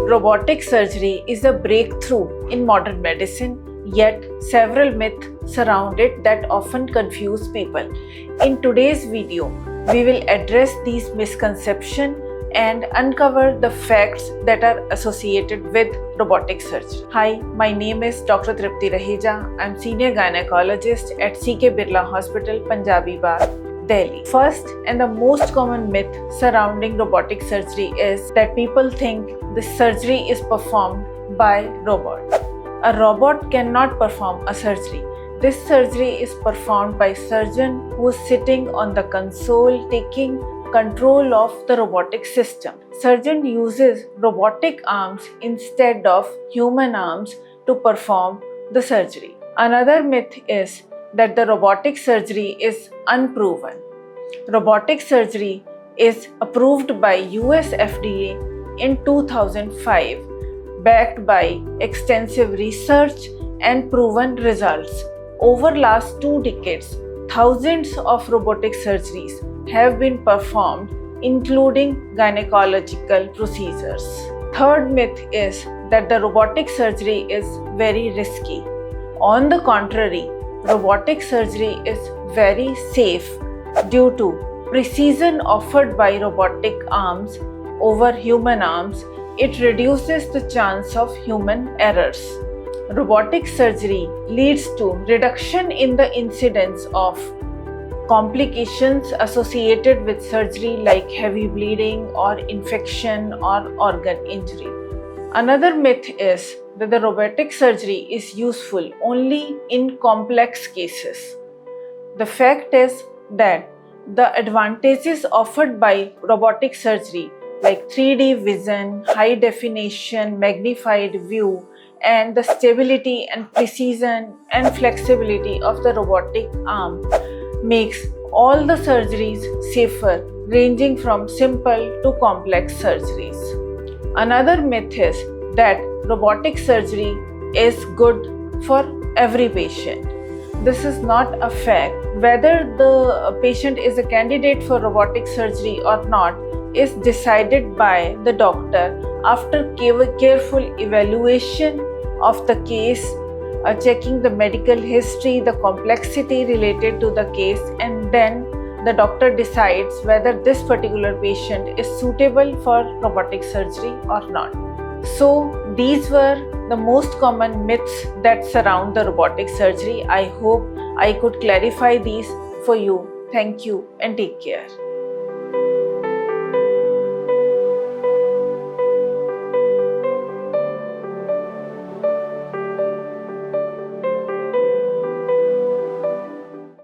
Robotic surgery is a breakthrough in modern medicine, yet several myths surround it that often confuse people. In today's video, we will address these misconceptions and uncover the facts that are associated with robotic surgery. Hi, my name is Dr. Tripti Raheja. I'm senior gynecologist at CK Birla Hospital, Punjabi Bagh, Delhi. First and the most common myth surrounding robotic surgery is that people think the surgery is performed by robot. A robot cannot perform a surgery. This surgery is performed by surgeon who is sitting on the console taking control of the robotic system. Surgeon uses robotic arms instead of human arms to perform the surgery. Another myth is that the robotic surgery is unproven. Robotic surgery is approved by US FDA in 2005, backed by extensive research and proven results. Over last 2 decades, thousands of robotic surgeries have been performed, including gynecological procedures. Third myth is that the robotic surgery is very risky. On the contrary, robotic surgery is very safe due to precision offered by robotic arms over human arms. It reduces the chance of human errors. Robotic surgery leads to reduction in the incidence of complications associated with surgery like heavy bleeding or infection or organ injury. Another myth is that the robotic surgery is useful only in complex cases. The fact is that the advantages offered by robotic surgery like 3D vision, high definition, magnified view, and the stability and precision and flexibility of the robotic arm makes all the surgeries safer, ranging from simple to complex surgeries. Another myth is that robotic surgery is good for every patient. This is not a fact. Whether the patient is a candidate for robotic surgery or not is decided by the doctor after careful evaluation of the case, checking the medical history, the complexity related to the case, and then the doctor decides whether this particular patient is suitable for robotic surgery or not. So these were the most common myths that surround the robotic surgery. I hope I could clarify these for you. Thank you and take care.